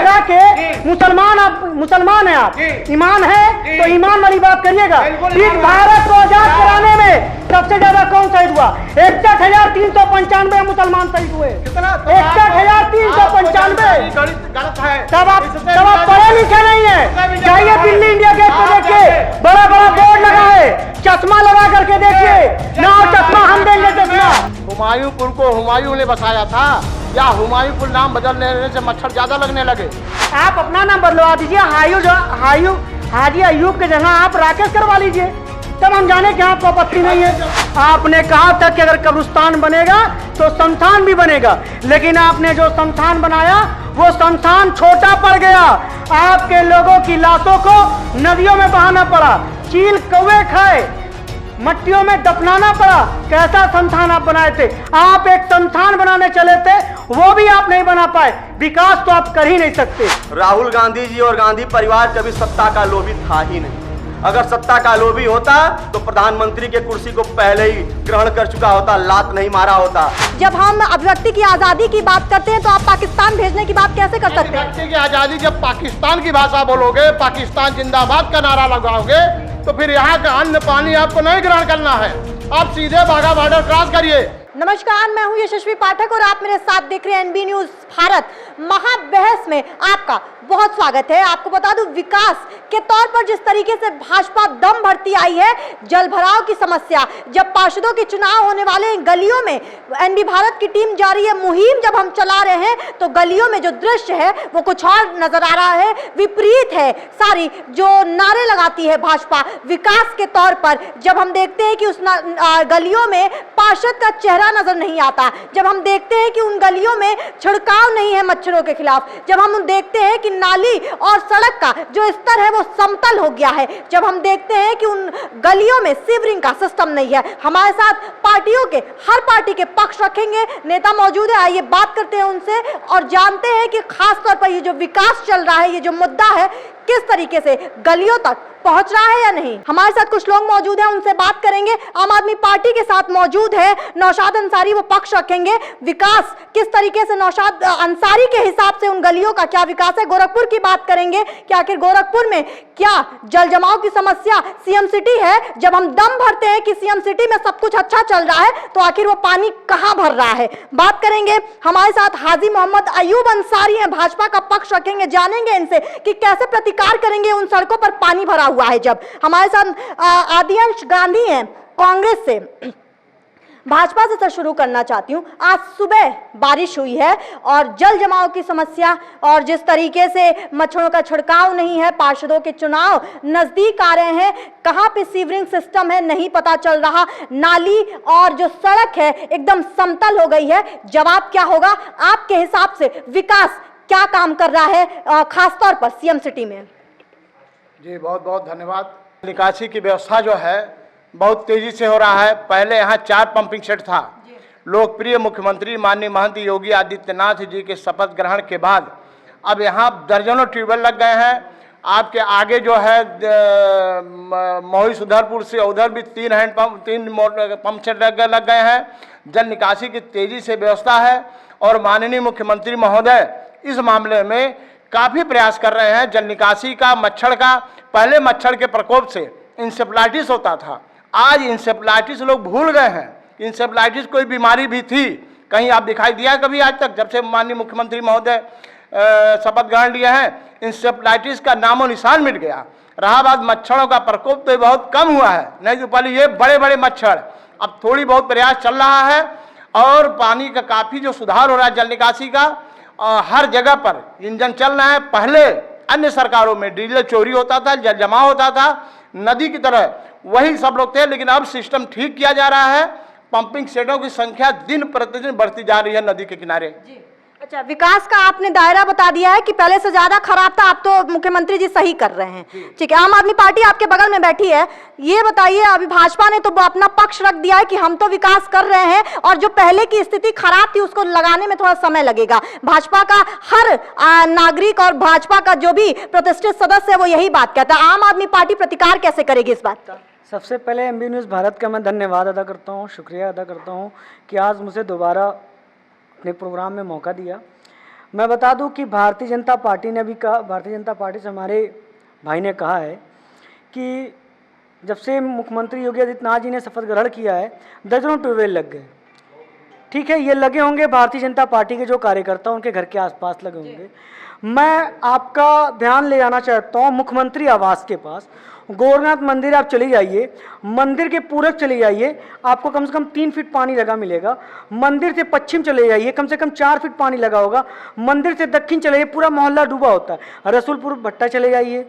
लगा के मुसलमान है आप, ईमान है तो ईमान वाली बात करिएगा। इस भारत को आजाद कराने में सबसे ज्यादा कौन शहीद हुआ? 61,395 मुसलमान शहीद हुए। 61,395। गलत है। तब आप पढ़े लिखे नहीं है। जाइए दिल्ली इंडिया गेट पे देखिए, बड़ा बड़ा बोर्ड लगा है, चश्मा लगा करके देखिए ना, चश्मा हम देंगे चश्मा। हुमायूंपुर को हुमायूं ने बसाया था या हुमायूंपुर नाम बदलने से मच्छर ज्यादा लगने लगे? आप अपना नाम बदलवा दीजिए, हाजी अयूब के जगह आप राकेश करवा लीजिए, तब हम जाने कि आपको आपत्ति नहीं है। आपने कहा था कि अगर कब्रिस्तान बनेगा तो शमशान भी बनेगा, लेकिन आपने जो शमशान बनाया वो शमशान छोटा पड़ गया। आपके लोगों की लाशों को नदियों में बहाना पड़ा, चील कौवे खाए, मट्टियों में दफनाना पड़ा। कैसा शमशान आप बनाए थे? आप एक शमशान बनाने चले थे, वो भी आप नहीं बना पाए। विकास तो आप कर ही नहीं सकते। राहुल गांधी जी और गांधी परिवार कभी सत्ता का लोभी था ही नहीं। अगर सत्ता का लोभी होता तो प्रधानमंत्री के कुर्सी को पहले ही ग्रहण कर चुका होता, लात नहीं मारा होता। जब हम अभिव्यक्ति की आजादी की बात करते हैं तो आप पाकिस्तान भेजने की बात कैसे कर सकते हैं? अभिव्यक्ति की आजादी, जब पाकिस्तान की भाषा बोलोगे, पाकिस्तान जिंदाबाद का नारा लगाओगे, तो फिर यहाँ का अन्न पानी आपको नहीं ग्रहण करना है। आप सीधे बाघा बॉर्डर क्रॉस करिए। नमस्कार, मैं हूं यशस्वी पाठक और आप मेरे साथ देख रहे हैं एनबी न्यूज भारत। महाबहस में आपका बहुत स्वागत है। आपको बता दूं, विकास के तौर पर जिस तरीके से भाजपा दम भरती आई है, जल भराव की समस्या, जब पार्षदों के चुनाव होने वाले हैं गलियों में, एनबी भारत की टीम जा रही है मुहिम, जब हम चला रहे हैं तो गलियों में जो दृश्य है वो कुछ और नजर आ रहा है, विपरीत है। सारी जो नारे लगाती है भाजपा विकास के तौर पर, जब हम देखते हैं कि उस गलियों में पार्षद का चेहरा नजर नहीं आता, जब हम देखते हैं कि उन गलियों में छिड़काव नहीं है मच्छरों के खिलाफ, जब हम देखते हैं कि नाली और सड़क का जो स्तर है वो समतल हो गया है, जब हम देखते हैं कि उन गलियों में सीवरिंग का सिस्टम नहीं है। हमारे साथ पार्टियों के, हर पार्टी के पक्ष रखेंगे नेता मौजूद है। आइए बात करते हैं उनसे और जानते हैं कि खास तौर पर ये जो विकास चल रहा है, ये जो मुद्दा है, किस तरीके से गलियों तक पहुंच रहा है या नहीं। हमारे साथ कुछ लोग मौजूद हैं, उनसे बात करेंगे। आम आदमी पार्टी के साथ मौजूद है नौशाद अंसारी, वो पक्ष रखेंगे। विकास किस तरीके से नौशाद अंसारी के हिसाब से उन गलियों का क्या विकास है। गोरखपुर की बात करेंगे कि आखिर गोरखपुर में क्या जल जमाव की समस्या सीएम सिटी है। जब हम दम भरते हैं कि सीएम सिटी में सब कुछ अच्छा चल रहा है तो आखिर वो पानी कहां भर रहा है, बात करेंगे। हमारे साथ हाजी मोहम्मद अयूब अंसारी हैं, भाजपा का पक्ष रखेंगे, जानेंगे इनसे कि कैसे प्रतिकार करेंगे उन सड़कों पर पानी भरा हुआ है। जब हमारे साथ आदियांश गांधी हैं कांग्रेस से। भाजपा से शुरू करना चाहती हूँ। आज सुबह बारिश हुई है और जल जमाव की समस्या और जिस तरीके से मच्छरों का छिड़काव नहीं है, पार्षदों के चुनाव नजदीक आ रहे हैं, कहाँ पे सीवरिंग सिस्टम है नहीं पता चल रहा, नाली और जो सड़क है एकदम समतल हो गई है। जवाब क्या होगा आपके हिसाब से? विकास क्या काम कर रहा है खासतौर पर सीएम सिटी में? जी बहुत बहुत धन्यवाद। निकासी की व्यवस्था जो है बहुत तेजी से हो रहा है। पहले यहाँ 4 पंपिंग सेट था। लोकप्रिय मुख्यमंत्री माननीय महंत योगी आदित्यनाथ जी के शपथ ग्रहण के बाद अब यहाँ दर्जनों ट्यूबवेल लग गए हैं। आपके आगे जो है मोही सुधरपुर से उधर भी 3 पंप सेट लग गए हैं। जल निकासी की तेजी से व्यवस्था है और माननीय मुख्यमंत्री महोदय इस मामले में काफ़ी प्रयास कर रहे हैं। जल निकासी का, मच्छर का, पहले मच्छर के प्रकोप से इंसेफ्लाइटिस होता था, आज इंसेफ्लाइटिस लोग भूल गए हैं। इंसेफ्लाइटिस कोई बीमारी भी थी, कहीं आप दिखाई दिया कभी आज तक? जब से माननीय मुख्यमंत्री महोदय शपथ ग्रहण लिए हैं, इंसेफ्लाइटिस का नामो निशान मिट गया। रहा बात मच्छरों का प्रकोप तो बहुत कम हुआ है, नहीं तो पहले ये बड़े बड़े मच्छर, अब थोड़ी बहुत प्रयास चल रहा है और पानी का काफ़ी जो सुधार हो रहा है जल निकासी का। हर जगह पर इंजन चल रहा है। पहले अन्य सरकारों में डीजल चोरी होता था, जल जमा होता था, नदी की तरह वही सब लोग थे, लेकिन अब सिस्टम ठीक किया जा रहा है। पंपिंग सेटों की संख्या दिन प्रतिदिन बढ़ती जा रही है नदी के किनारे। अच्छा, विकास का आपने दायरा बता दिया है कि पहले से ज्यादा खराब था, आप तो मुख्यमंत्री जी सही कर रहे हैं। ठीक है, आम आदमी पार्टी आपके बगल में बैठी है, ये बताइए, अभी भाजपा ने तो अपना पक्ष रख दिया है कि हम तो विकास कर रहे हैं और जो पहले की स्थिति खराब थी उसको लगाने में थोड़ा समय लगेगा। भाजपा का हर नागरिक और भाजपा का जो भी प्रतिष्ठित सदस्य है वो यही बात कहता है। आम आदमी पार्टी प्रतिकार कैसे करेगी इस बात का? सबसे पहले एमबी न्यूज़ भारत का मैं धन्यवाद अदा करता हूँ, शुक्रिया अदा करता हूँ कि आज मुझे दोबारा अपने प्रोग्राम में मौका दिया। मैं बता दूं कि भारतीय जनता पार्टी ने भी कहा, भारतीय जनता पार्टी से हमारे भाई ने कहा है कि जब से मुख्यमंत्री योगी आदित्यनाथ जी ने शपथ ग्रहण किया है दर्जनों ट्यूबवेल लग गए। ठीक है, ये लगे होंगे भारतीय जनता पार्टी के जो कार्यकर्ता उनके घर के आसपास लगे होंगे। मैं आपका ध्यान ले जाना चाहता हूँ मुख्यमंत्री आवास के पास, गोरखनाथ मंदिर आप चले जाइए, मंदिर के पूरब चले जाइए, आपको कम से कम 3 फीट पानी लगा मिलेगा। मंदिर से पश्चिम चले जाइए, कम से कम 4 फीट पानी लगा होगा। मंदिर से दक्षिण चले जाइए, पूरा मोहल्ला डूबा होता है। रसूलपुर भट्टा चले जाइए,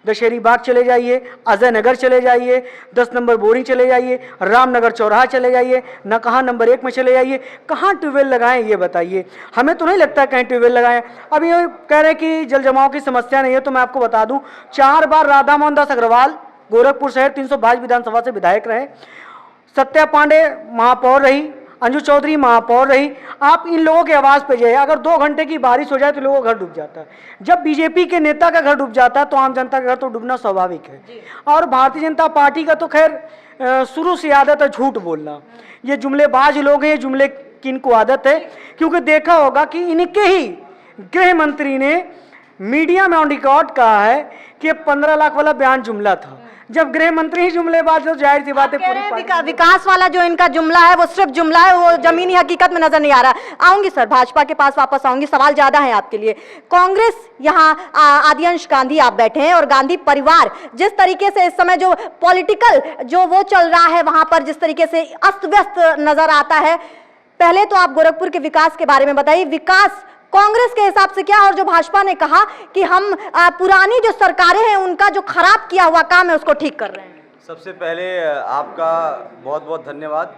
दशहरी बाग चले जाइए, अजय नगर चले जाइए, 10 नंबर बोरिंग चले जाइए, रामनगर चौराहा चले जाइए, नकहा नंबर 1 में चले जाइए। कहाँ ट्यूबवेल लगाएं ये बताइए। हमें तो नहीं लगता कहीं ट्यूबवेल लगाएं। अब ये कह रहे हैं कि जल जमाव की समस्या नहीं है, तो मैं आपको बता दूं 4 बार राधा मोहन दास अग्रवाल गोरखपुर शहर 322 विधानसभा से विधायक रहे, सत्या पांडे महापौर रही, अंजू चौधरी महापौर रही। आप इन लोगों के आवाज़ पे जाइए, अगर 2 घंटे की बारिश हो जाए तो लोगों का घर डूब जाता है। जब बीजेपी के नेता का घर डूब जाता है तो आम जनता का घर तो डूबना स्वाभाविक है। और भारतीय जनता पार्टी का तो खैर शुरू से आदत है झूठ बोलना। ये जुमलेबाज लोग हैं, ये जुमले की इनको आदत है, क्योंकि देखा होगा कि इनके ही गृह मंत्री ने मीडिया में ऑन रिकॉर्ड कहा है कि 15 लाख वाला बयान जुमला था। जब गृह मंत्री ही जुमलेबाज तो जाहिर सी बात है पूरी विकास वाला जो इनका जुमला है वो सिर्फ जुमला है, वो जमीनी हकीकत में नजर नहीं आ रहा। आऊंगी सर, भाजपा के पास वापस आऊंगी, सवाल ज्यादा है आपके लिए। कांग्रेस यहाँ आदियांश गांधी आप बैठे हैं और गांधी परिवार जिस तरीके से इस समय जो पॉलिटिकल जो वो चल रहा है वहां पर जिस तरीके से अस्त व्यस्त नजर आता है, पहले तो आप गोरखपुर के विकास के बारे में बताइए। विकास कांग्रेस के हिसाब से क्या, और जो भाजपा ने कहा कि हम पुरानी जो सरकारें हैं उनका जो खराब किया हुआ काम है उसको ठीक कर रहे हैं। सबसे पहले आपका बहुत बहुत धन्यवाद।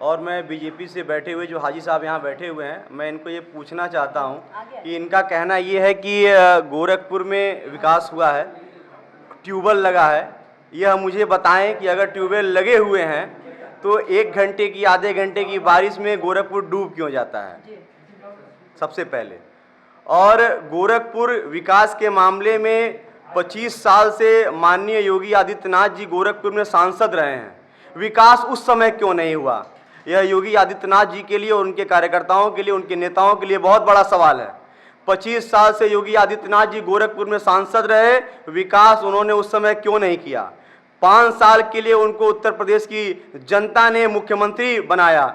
और मैं बीजेपी से बैठे हुए जो हाजी साहब यहाँ बैठे हुए हैं, मैं इनको ये पूछना चाहता हूँ कि इनका कहना ये है कि गोरखपुर में विकास हुआ है, ट्यूबवेल लगा है। यह मुझे बताएं कि अगर ट्यूबवेल लगे हुए हैं तो 1 घंटे की आधे घंटे की बारिश में गोरखपुर डूब क्यों जाता है, सबसे पहले। और गोरखपुर विकास के मामले में 25 साल से माननीय योगी आदित्यनाथ जी गोरखपुर में सांसद रहे हैं, विकास उस समय क्यों नहीं हुआ? यह योगी आदित्यनाथ जी के लिए और उनके कार्यकर्ताओं के लिए, उनके नेताओं के लिए बहुत बड़ा सवाल है। 25 साल से योगी आदित्यनाथ जी गोरखपुर में सांसद रहे, विकास उन्होंने उस समय क्यों नहीं किया? 5 साल के लिए उनको उत्तर प्रदेश की जनता ने मुख्यमंत्री बनाया।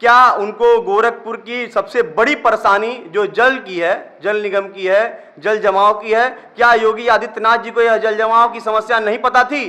क्या उनको गोरखपुर की सबसे बड़ी परेशानी जो जल की है, जल निगम की है, जल जमाव की है, क्या योगी आदित्यनाथ जी को यह जल जमाव की समस्या नहीं पता थी?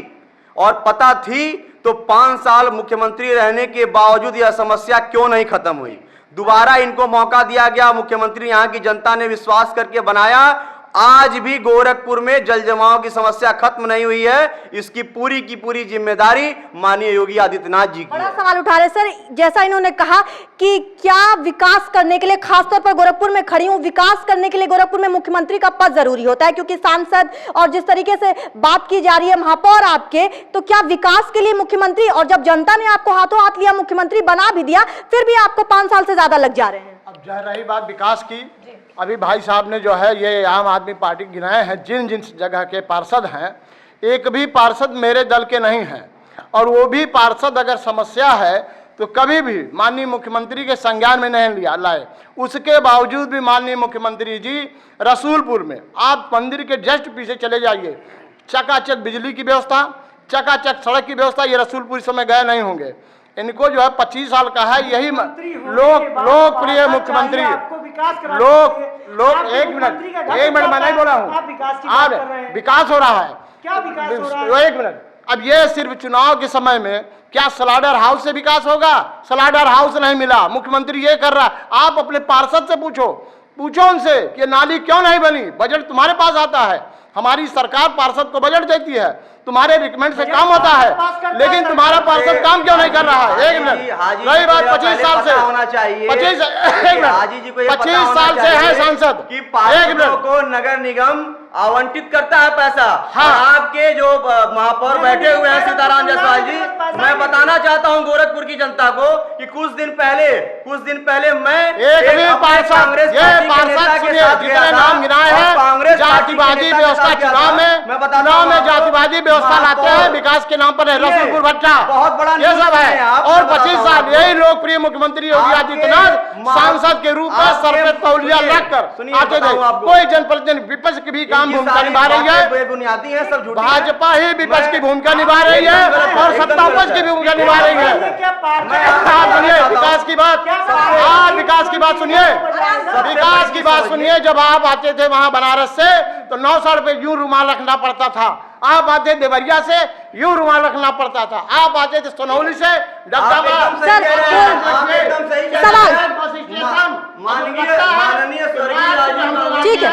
और पता थी तो 5 साल मुख्यमंत्री रहने के बावजूद यह समस्या क्यों नहीं खत्म हुई? दोबारा इनको मौका दिया गया, मुख्यमंत्री यहाँ की जनता ने विश्वास करके बनाया। आज भी गोरखपुर में जल जमाव की समस्या खत्म नहीं हुई है। इसकी पूरी की पूरी जिम्मेदारी माननीय योगी आदित्यनाथ जी की। बड़ा सवाल उठा रहे सर, जैसा इन्होंने कहा कि क्या विकास करने के लिए, खासतौर पर गोरखपुर में खड़ी हूं, विकास करने के लिए गोरखपुर में मुख्यमंत्री का पद जरूरी होता है, क्योंकि सांसद और जिस तरीके से बात की जा रही है महापौर आपके, तो क्या विकास के लिए मुख्यमंत्री, और जब जनता ने आपको हाथों हाथ लिया, मुख्यमंत्री बना भी दिया, फिर भी आपको 5 साल से ज्यादा लग जा रहे हैं? अब जह रही बात विकास की, अभी भाई साहब ने जो है ये आम आदमी पार्टी गिनाए हैं, जिन जिन जगह के पार्षद हैं, एक भी पार्षद मेरे दल के नहीं हैं। और वो भी पार्षद अगर समस्या है तो कभी भी माननीय मुख्यमंत्री के संज्ञान में नहीं लिया लाए। उसके बावजूद भी माननीय मुख्यमंत्री जी रसूलपुर में, आप मंदिर के जस्ट पीछे चले जाइए, चकाचक बिजली की व्यवस्था, चकाचक सड़क की व्यवस्था, ये रसूलपुर इस समय गए नहीं होंगे। इनको जो है 25 साल का है, यही लोकप्रिय मुख्यमंत्री, लोग एक मिनट मैं नहीं बोला हूँ, अब विकास हो रहा है, क्या विकास हो रहा है? 1 मिनट। अब ये सिर्फ चुनाव के समय में क्या स्लाइडर हाउस से विकास होगा? स्लाइडर हाउस नहीं मिला, मुख्यमंत्री ये कर रहा है। आप अपने पार्षद से पूछो उनसे कि नाली क्यों नहीं बनी। बजट तुम्हारे पास आता है, हमारी सरकार पार्षद को बजट देती है, तुम्हारे रिकमेंड से काम होता है, लेकिन तुम्हारा पार्षद काम क्यों नहीं कर रहा है? 1 मिनट, रही बात 25 साल से, 25 साल से है सांसद कि पार्षदों को नगर निगम आवंटित करता है पैसा। हाँ। आपके जो महापौर बैठे हुए हैं सीताराम जायसवाल जी, मैं बताना चाहता हूं गोरखपुर की जनता को कि कुछ दिन पहले मैं एक भी पार्षद, ये पार्षद जितने नाम गिनाए हैं, जातिवादी व्यवस्था चुनाव में जातिवादी व्यवस्था लाते हैं, विकास के नाम पर रसूलपुर भट्टा, बहुत बड़ा ये सब है। और 25 साल यही लोकप्रिय मुख्यमंत्री योगी आदित्यनाथ सांसद के रूप में सर पे तौलिया रखकर आते थे। कोई जनप्रतिनिधि विपक्ष की भी काम भूमिका निभा रही है, बुनियादी है सब झूठी भाजपा ही विपक्ष की भूमिका निभा रही है और सत्तापक्ष की भी भूमिका निभा रही है। आप सुनिए विकास की बात, हाँ विकास की बात सुनिए, विकास की बात सुनिए। जब आप आते थे वहां बनारस से तो 900 रुपए यूं रुमाल रखना पड़ता था, आप आते देवरिया से यूं रुमाल रखना पड़ता था, आप आते थे सोनौली से ठीक है।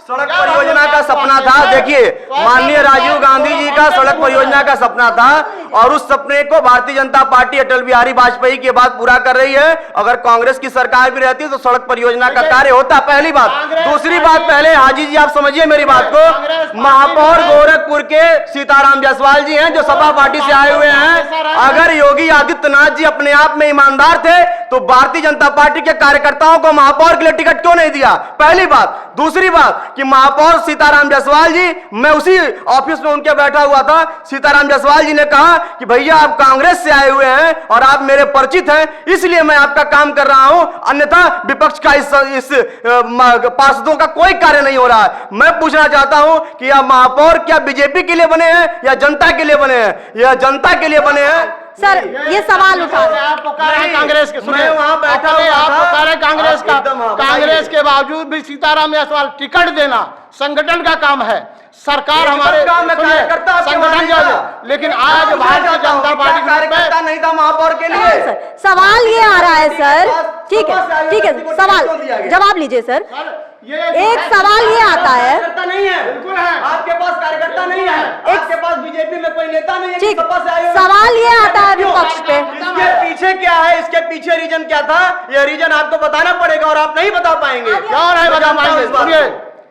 सड़क परियोजना का सपना था। देखिए माननीय राजीव गांधी जी का सड़क परियोजना का सपना था और उस सपने को भारतीय जनता पार्टी अटल बिहारी वाजपेयी के बाद पूरा कर रही है। अगर कांग्रेस की सरकार भी रहती तो सड़क परियोजना का कार्य होता, पहली बात। दूसरी बात, पहले हाजी जी आप समझिए मेरी बात को, महापौर गोरखपुर के सीताराम जायसवाल जी हैं जो सपा पार्टी से आए हुए हैं। अगर योगी आदित्यनाथ जी अपने आप में ईमानदार थे तो भारतीय जनता पार्टी के कार्यकर्ताओं को महापौर के लिए टिकट क्यों नहीं दिया, पहली बात। दूसरी बात कि महापौर सीताराम जायसवाल जी, मैं उसी ऑफिस में उनके बैठा हुआ था, सीताराम जायसवाल जी ने कहा कि भैया आप कांग्रेस से आए हुए हैं और आप मेरे परिचित हैं, इसलिए मैं आपका काम कर रहा हूं, अन्यथा विपक्ष का इस पार्षदों का कोई कार्य नहीं हो रहा है। मैं पूछना चाहता हूं कि यह महापौर क्या बीजेपी के लिए बने हैं या जनता के लिए बने हैं? यह जनता के लिए बने हैं। सर ये सवाल उठा आप पुकारे कांग्रेस के, सुनिए वहां बैठा आप पुकारे कांग्रेस का, कांग्रेस के बावजूद भी सीताराम जायसवाल टिकट देना संगठन का काम है, सरकार हमारे संगठन जो, लेकिन आज भारतीय जनता पार्टी कार्यकर्ता नहीं था महापौर के लिए। सवाल ये आ रहा है सर, ठीक है सवाल जवाब लीजिए सर। एक सवाल ये आता है, नहीं है, बिल्कुल है, आपके पास कार्यकर्ता नहीं है, आपके पास बीजेपी में कोई नेता नहीं है, ठीक, सवाल ये आता है विपक्ष पे, इसके पीछे क्या है, इसके पीछे रीजन क्या था, यह रीजन आपको बताना पड़ेगा और आप नहीं बता पाएंगे। क्यों नहीं बता पाएंगे?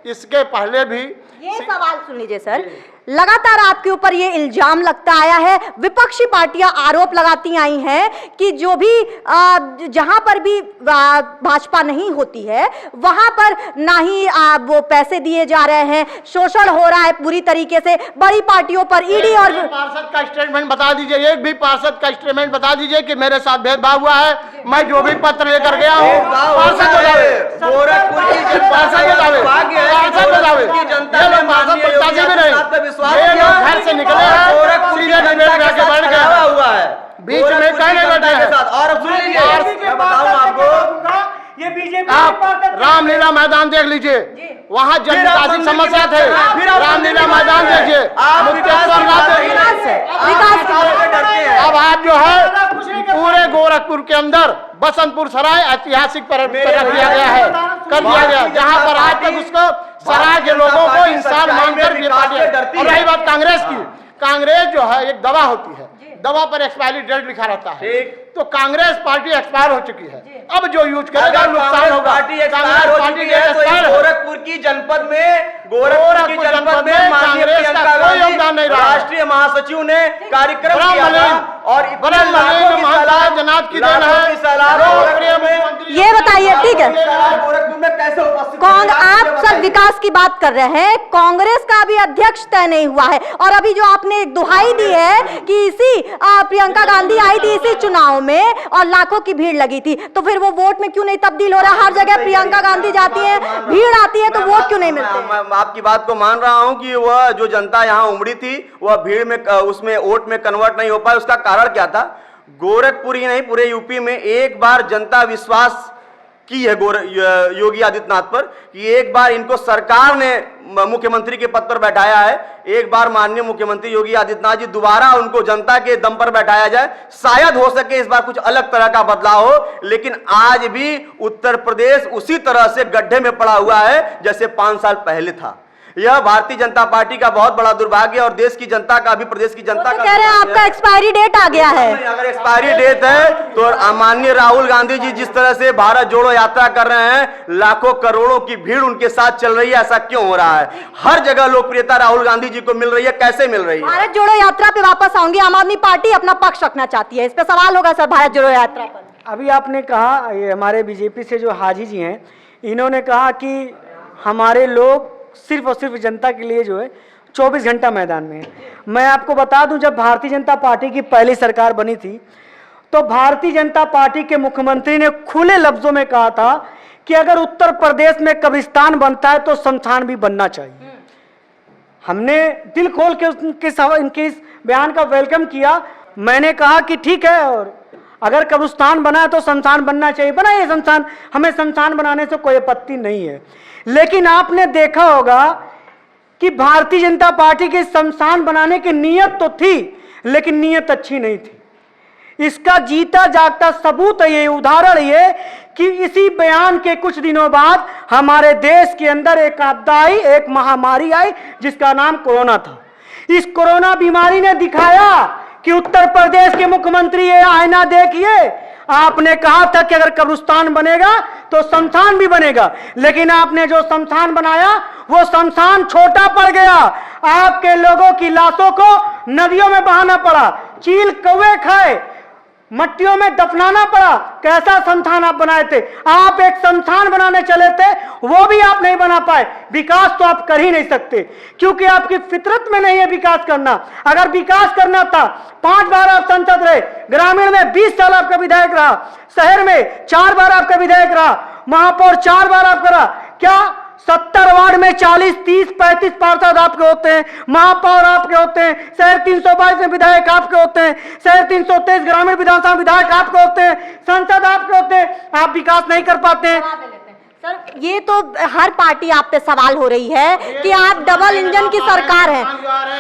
इसके पहले भी ये सवाल सुन लीजिए सर, लगातार आपके ऊपर ये इल्जाम लगता आया है, विपक्षी पार्टियां आरोप लगाती आई हैं कि जो भी जहां पर भी भाजपा नहीं होती है वहां पर ना ही वो पैसे दिए जा रहे हैं, शोषण हो रहा है पूरी तरीके से, बड़ी पार्टियों पर ईडी और पार्षद का स्टेटमेंट बता दीजिए, एक भी पार्षद का स्टेटमेंट बता दीजिए कि मेरे साथ भेदभाव हुआ है, मैं जो भी पत्र लेकर गया हूँ पार्षद ये लोग घर से निकले हैं, सीधे डिबेट में आके बैठ गए हुआ है, बीच में कहने बैठे हैं। और अब सुन लीजिए, मैं बताऊं आपको, ये बीजेपी आप रामलीला मैदान देख लीजिए, वहाँ जन निकासी समस्या थे, रामलीला मैदान देखिए, अब आप जो है पूरे गोरखपुर के अंदर बसंतपुर सराय ऐतिहासिक पर रख दिया गया है, कर दिया गया, जहाँ पर आज तक उसको सराय के लोगों को इंसान मानकर ये पार्टी। और रही बात कांग्रेस की, कांग्रेस जो है एक दवा होती है, दवा पर एक्सपायरी डेट लिखा रहता है, तो कांग्रेस पार्टी एक्सपायर हो चुकी है, अब जो यूज करेगा नुकसान होगा। पार्टी एक्सपायर हो चुकी है तो गोरखपुर की जनपद में कांग्रेस का कोई योगदान नहीं रहा। राष्ट्रीय महासचिव ने कार्यक्रम किया और जनाब की देन है। ये बताइए, ठीक है, गोरखपुर में कैसे उपस्थित, आप सर विकास की बात कर रहे हैं, कांग्रेस का अभी अध्यक्ष तय नहीं हुआ है, और अभी जो आपने एक दुहाई दी है कि इसी प्रियंका गांधी आई थी इसी चुनाव में और लाखों की भीड़ लगी थी, तो फिर वो वोट में क्यों नहीं तब्दील हो रहा? हर जगह प्रियंका गांधी जाती है, भीड़ आती है, तो वोट क्यों नहीं मिलते? मैं आपकी बात को मान रहा हूं कि वह जो जनता यहां उमड़ी थी वह भीड़ में उसमें वोट में कन्वर्ट नहीं हो पाया। उसका कारण क्या था? गोरखपुर ही नहीं पूरे यूपी में एक बार जनता विश्वास की है योगी आदित्यनाथ पर कि एक बार इनको सरकार ने मुख्यमंत्री के पद पर बैठाया है, एक बार माननीय मुख्यमंत्री योगी आदित्यनाथ जी दोबारा उनको जनता के दम पर बैठाया जाए, शायद हो सके इस बार कुछ अलग तरह का बदलाव हो। लेकिन आज भी उत्तर प्रदेश उसी तरह से गड्ढे में पड़ा हुआ है जैसे 5 साल पहले था। यह भारतीय जनता पार्टी का बहुत बड़ा दुर्भाग्य और देश की जनता का भी, प्रदेश की जनता का कह रहे हैं आपका एक्सपायरी डेट आ गया है। अगर एक्सपायरी डेट है तो माननीय राहुल गांधी जी जिस तरह से भारत जोड़ो यात्रा कर रहे हैं, लाखों करोड़ों की भीड़ उनके साथ चल रही है, ऐसा क्यों हो रहा है? हर जगह लोकप्रियता राहुल गांधी जी को मिल रही है, कैसे मिल रही है? भारत जोड़ो यात्रा पे वापस आऊंगी, आम आदमी पार्टी अपना पक्ष रखना चाहती है, इस पे सवाल होगा सर भारत जोड़ो यात्रा पर। अभी आपने कहा, ये हमारे बीजेपी से जो हाजी जी हैं, इन्होंने कहा कि हमारे लोग सिर्फ और सिर्फ जनता के लिए जो है 24 घंटा मैदान में है। मैं आपको बता दूं, जब भारतीय जनता पार्टी की पहली सरकार बनी थी तो भारतीय जनता पार्टी के मुख्यमंत्री ने खुले लफ्जों में कहा था कि अगर उत्तर प्रदेश में कब्रिस्तान बनता है तो शमशान भी बनना चाहिए। हमने दिल खोल के इनके इस बयान का वेलकम किया। मैंने कहा कि ठीक है, और अगर कब्रिस्तान बना है तो शमशान बनना चाहिए, बनाइए शमशान, हमें शमशान बनाने से कोई आपत्ति नहीं है। लेकिन आपने देखा होगा कि भारतीय जनता पार्टी के शमशान बनाने की नीयत तो थी, लेकिन नीयत अच्छी नहीं थी। इसका जीता जागता सबूत है ये, उदाहरण ये कि इसी बयान के कुछ दिनों बाद हमारे देश के अंदर एक आपदा आई, एक महामारी आई जिसका नाम कोरोना था। इस कोरोना बीमारी ने दिखाया कि उत्तर प्रदेश के मुख्यमंत्री, ये आईना देखिए, आपने कहा था कि अगर कब्रिस्तान बनेगा तो शमशान भी बनेगा, लेकिन आपने जो शमशान बनाया वो शमशान छोटा पड़ गया। आपके लोगों की लाशों को नदियों में बहाना पड़ा, चील कौवे खाए, मट्टियों में दफनाना पड़ा। कैसा शमशान आप बनाए थे? आप एक शमशान बनाने चले थे, वो भी आप नहीं बना पाए। विकास तो आप कर ही नहीं सकते, क्योंकि आपकी फितरत में नहीं है विकास करना। अगर विकास करना था, 5 बार आप सांसद रहे, ग्रामीण में 20 साल आपका विधायक रहा, शहर में 4 बार आपका विधायक रहा, महापौर 4 बार आपका रहा। क्या 70 वार्ड में 40, 30, 35 पार्षद आपके होते हैं, महापौर आपके होते हैं, शहर 322 में विधायक आपके होते हैं, शहर 323 ग्रामीण विधानसभा विधायक आपके होते हैं, संसद आपके होते हैं, आप विकास नहीं कर पाते हैं। सर, ये तो हर पार्टी आप पे सवाल हो रही है कि आप डबल इंजन की सरकार है,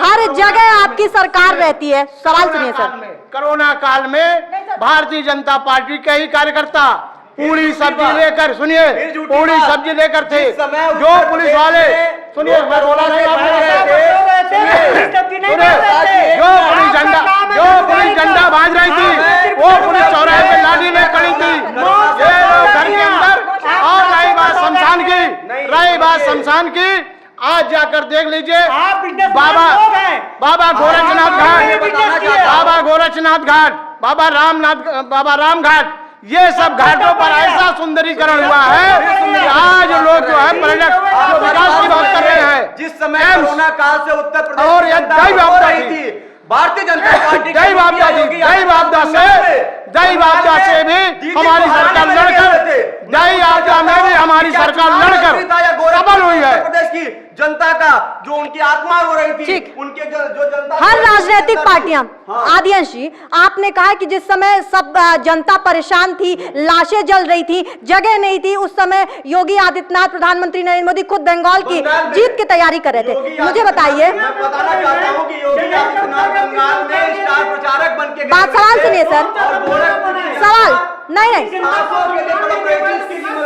हर जगह आपकी सरकार रहती है। सवाल सुनिए सर। कोरोना काल में भारतीय जनता पार्टी के ही कार्यकर्ता पूरी सब्जी लेकर, सुनिए, पूरी सब्जी लेकर थे, जो पुलिस वाले, सुनिए, मैं बोला नहीं, आप जो पुलिस झंडा बांध रही थी वो पुलिस चौराहे पे लाठी ले खड़ी थी। ये लोग घर के अंदर। और रही बात शमशान की, आज जाकर देख लीजिए, बाबा गोरखनाथ घाट, बाबा गोरखनाथ घाट, बाबा राम घाट, ये सब घाटों पर ऐसा सुंदरीकरण हुआ है कि आज लोग जो है पर्यटक विकास की बात कर रहे हैं। जिस समय कोरोना काल से उत्तर प्रदेश और ये दैव आपदा थी, भारतीय जनता पार्टी दैव आपदा से भी हमारी सरकार लड़कर, दैव आपदा में भी हमारी सरकार लड़कर सफल हुई है। प्रदेश की जनता का जो उनकी आत्मा हो रही थी, ठीक। उनके जो जनता, हर राजनीतिक पार्टियां, आदियांश जी, आपने कहा कि जिस समय सब जनता परेशान थी, लाशें जल रही थी, जगह नहीं थी, उस समय योगी आदित्यनाथ, प्रधानमंत्री नरेंद्र मोदी खुद बंगाल की जीत की तैयारी कर रहे थे। मुझे बताइए, मैं बताना चाहता हूं कि योगी आदित्यनाथ बंगाल में स्टार प्रचारक बन के बात, सवाल सुनिए सर, सवाल नहीं,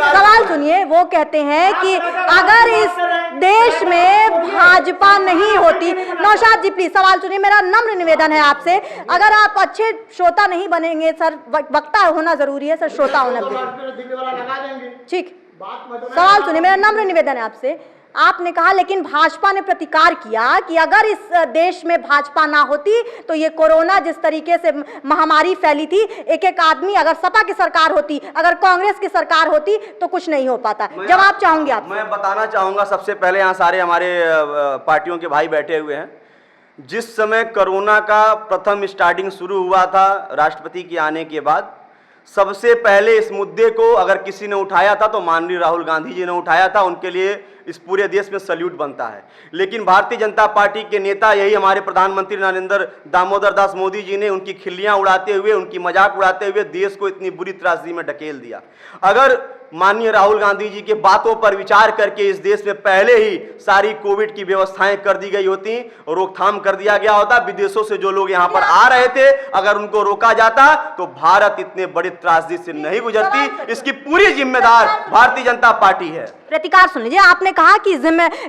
सवाल सुनिए। वो कहते हैं कि अगर इस देश में भाजपा नहीं होती, नौशाद जी प्लीज सवाल सुनिए, मेरा नम्र निवेदन है आपसे, अगर आप अच्छे श्रोता नहीं बनेंगे सर, वक्ता होना जरूरी है सर, श्रोता होना जरूरी, ठीक। सवाल सुनिए, मेरा नम्र निवेदन है आपसे। आपने कहा लेकिन भाजपा ने प्रतिकार किया कि अगर इस देश में भाजपा ना होती तो ये कोरोना जिस तरीके से महामारी फैली थी, एक एक आदमी, अगर सपा की सरकार होती, अगर कांग्रेस की सरकार होती तो कुछ नहीं हो पाता। जवाब चाहूंगी आप। मैं बताना चाहूंगा सबसे पहले, यहाँ सारे हमारे पार्टियों के भाई बैठे हुए हैं, जिस समय कोरोना का प्रथम स्टार्टिंग शुरू हुआ था राष्ट्रपति के आने के बाद, सबसे पहले इस मुद्दे को अगर किसी ने उठाया था तो माननीय राहुल गांधी जी ने उठाया था। उनके लिए इस पूरे देश में सल्यूट बनता है। लेकिन भारतीय जनता पार्टी के नेता, यही हमारे प्रधानमंत्री नरेंद्र दामोदर दास मोदी जी ने उनकी खिल्लियां उड़ाते हुए, उनकी मजाक उड़ाते हुए देश को इतनी बुरी त्रासदी में ढकेल दिया। अगर माननीय राहुल गांधी जी के बातों पर विचार करके इस देश में पहले ही सारी कोविड की व्यवस्थाएं कर दी गई होती, रोकथाम कर दिया गया होता, विदेशों से जो लोग यहां पर आ रहे थे अगर उनको रोका जाता तो भारत इतने बड़ी त्रासदी से नहीं गुजरती। इसकी पूरी जिम्मेदार भारतीय जनता पार्टी है। प्रतिकार सुन लीजिए, आपने कहा कि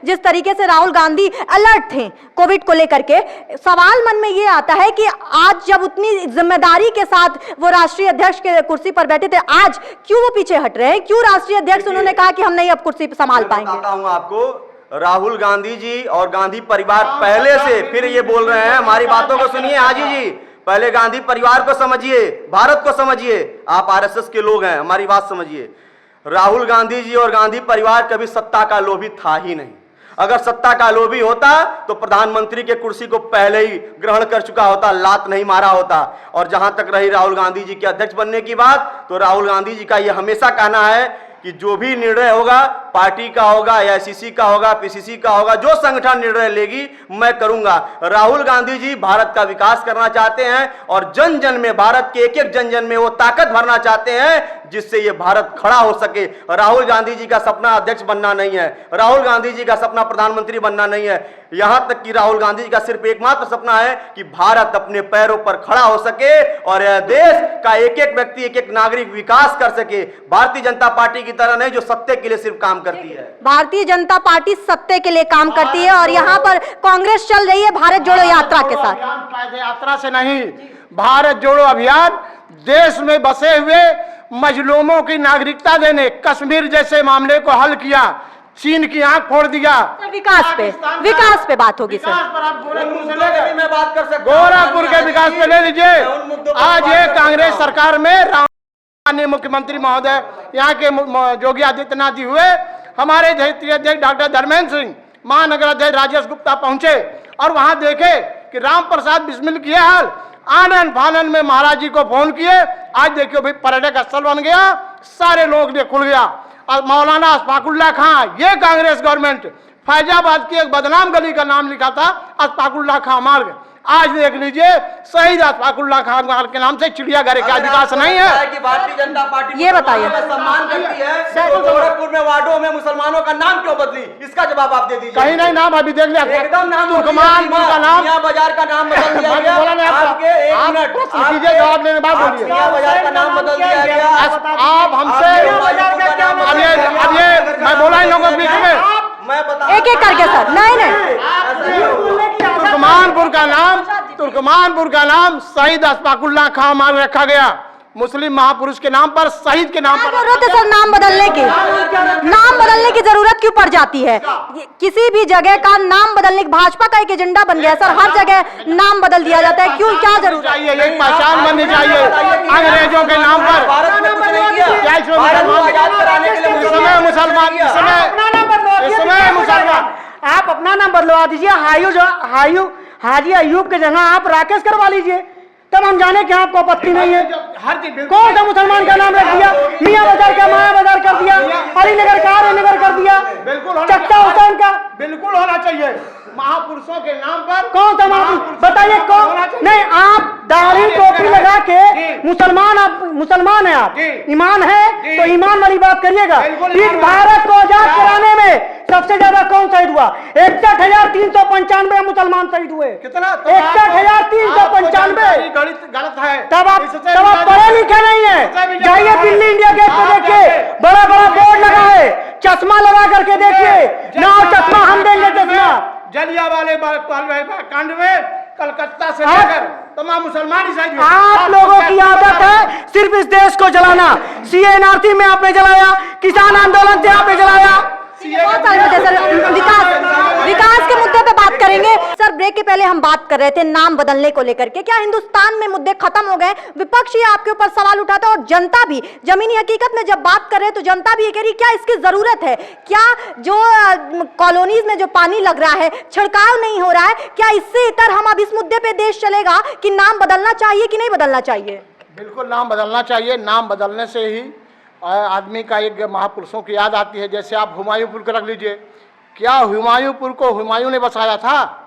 जिस तरीके से राहुल गांधी अलर्ट थे कोविड को लेकर के, सवाल मन में ये आता है कि आज जब उतनी जिम्मेदारी के साथ वो राष्ट्रीय अध्यक्ष के कुर्सी पर बैठे थे, आज क्यों वो पीछे हट रहे हैं? क्यों राष्ट्रीय अध्यक्ष उन्होंने कहा कि हम नहीं अब कुर्सी संभाल पाएंगे? बताता हूं आपको, राहुल गांधी जी और गांधी परिवार पहले से, फिर ये बोल रहे हैं, हमारी बातों को सुनिए हाजी जी, पहले गांधी परिवार को समझिए, भारत को समझिए। आप आरएसएस के लोग हैं, हमारी बात समझिए। राहुल गांधी जी और गांधी परिवार कभी सत्ता का लोभी था ही नहीं। अगर सत्ता का लोभी होता तो प्रधानमंत्री के कुर्सी को पहले ही ग्रहण कर चुका होता, लात नहीं मारा होता। और जहां तक रही राहुल गांधी जी के अध्यक्ष बनने की बात, तो राहुल गांधी जी का यह हमेशा कहना है कि जो भी निर्णय होगा, पार्टी का होगा, एआईसीसी का होगा, पीसीसी का होगा, जो संगठन निर्णय लेगी मैं करूंगा। राहुल गांधी जी भारत का विकास करना चाहते हैं और जन जन में, भारत के एक एक जन जन में वो ताकत भरना चाहते हैं जिससे ये भारत खड़ा हो सके। राहुल गांधी जी का सपना अध्यक्ष बनना नहीं है, राहुल गांधी जी का सपना प्रधानमंत्री बनना नहीं है। यहां तक कि राहुल गांधी जी का सिर्फ एकमात्र सपना है कि भारत अपने पैरों पर खड़ा हो सके और यह देश का एक एक व्यक्ति, एक एक नागरिक विकास कर सके। भारतीय जनता पार्टी की तरह नहीं जो सत्य के लिए सिर्फ काम करती है। भारतीय जनता पार्टी सत्य के लिए काम करती है और यहाँ पर कांग्रेस चल रही है भारत जोड़ो यात्रा के साथ। पद यात्रा से नहीं, भारत जोड़ो अभियान देश में बसे हुए मजलूमों की नागरिकता देने, कश्मीर जैसे मामले को हल किया, चीन की आंख फोड़ दिया। विकास पे बात होगी सर। मैं बात कर सकता हूं, गोरखपुर के विकास पे ले लीजिए। आज ये कांग्रेस सरकार में माननीय मुख्यमंत्री महोदय यहाँ के योगी आदित्यनाथ जी हुए, हमारे क्षेत्रीय अध्यक्ष डॉक्टर धर्मेंद्र सिंह, महानगर अध्यक्ष राजेश गुप्ता पहुंचे और वहां देखे कि राम प्रसाद बिस्मिल किए हाल, आनंद फानन में महाराज जी को फोन किए। आज देखियो भाई पर्यटक स्थल बन गया, सारे लोग ने खुल गया। और मौलाना अशफाकुल्ला खां, ये कांग्रेस गवर्नमेंट फैजाबाद की एक बदनाम गली का नाम लिखा था अशफाकुल्ला खां मार्ग, आज देख लीजिए शहीद अशफाकुल्ला खान के नाम से चिड़ियाघर का विकास नहीं है। कि भारतीय जनता पार्टी ये बताइए सम्मान करती है तो गोरखपुर में वार्डों में मुसलमानों का नाम क्यों बदली, इसका जवाब आप दे दीजिए। कहीं नहीं नाम अभी देख लिया, एकदम नाम तुर्कमानपुर का नाम, मियां बाजार का नाम बदल दिया गया। जवाब देने बाद बोलिए, मियां बाजार का नाम बदल दिया गया। आप हमसे अब ये मैं बोला इन लोगों के बीच में, मैं बता एक एक करके सर। नहीं तुर्कमानपुर का नाम शहीद अशफाकुल्ला खां मार्ग रखा गया, मुस्लिम महापुरुष के नाम पर, शहीद के नाम पर। जरूरत है सर नाम बदलने की, नाम बदलने की जरूरत क्यों पड़ जाती है? किसी भी जगह का नाम बदलने, भाजपा का एक एजेंडा बन गया सर, हर जगह नाम बदल दिया जाता है, क्यों, क्या जरूरत चाहिए? एक पहचान बननी चाहिए अंग्रेजों के नाम पर। मुसलमान आप अपना नाम बदलवा दीजिए, हाजी अयूब के जगह आप राकेश करवा लीजिए, तब हम जाने कि आपको आपत्ति नहीं है। कौन सा मुसलमान का नाम रख दिया? मियां बाजार का माया बाजार कर दिया, अलीनगर का अलीनगर कर दिया, चक्का हुसैन का बिल्कुल होना चाहिए महापुरुषों के नाम पर। कौन सा महापुरुष बताइए? कौन? नहीं, आप दाढ़ी टोपी लगा के मुसलमान है, आप ईमान है तो ईमान वाली बात करिएगा। इस भारत को आजाद कराने में सबसे ज्यादा कौन शहीद हुआ? 61,395 मुसलमान शहीद हुए। कितना? 61,395। गलत है। तब आप पढ़े लिखे नहीं है। जाइए दिल्ली इंडिया गेट पे देखिए, बड़ा बड़ा बोर्ड लगा है, चश्मा लगा करके देखिए, ना चश्मा हम देंगे चश्मा। जलियांवाले बाग कांड में कलकत्ता से लेकर तमाम मुसलमान ईसाई, आप लोगों की आदत है सिर्फ इस देश को जलाना। सीएनआरसी में आपने जलाया, किसान आंदोलन से आपने जलाया। बहुत सारे मुद्दे सर, विकास के मुद्दे पे बात करेंगे सर। ब्रेक के पहले हम बात कर रहे थे नाम बदलने को लेकर के, क्या हिंदुस्तान में मुद्दे खत्म हो गए? विपक्ष ही आपके ऊपर सवाल उठाता है और जनता भी, जमीनी हकीकत में जब बात कर रहे हैं तो जनता भी ये कह रही क्या इसकी जरूरत है? क्या जो कॉलोनीज में जो पानी लग रहा है, छिड़काव नहीं हो रहा है, क्या इससे इतर हम अब इस मुद्दे पे देश चलेगा कि नाम बदलना चाहिए कि नहीं बदलना चाहिए? बिल्कुल नाम बदलना चाहिए। नाम बदलने से ही आदमी का एक महापुरुषों की याद आती है। जैसे आप हुमायूंपुर को रख लीजिए, क्या हुमायूंपुर को हुमायूं ने बसाया था?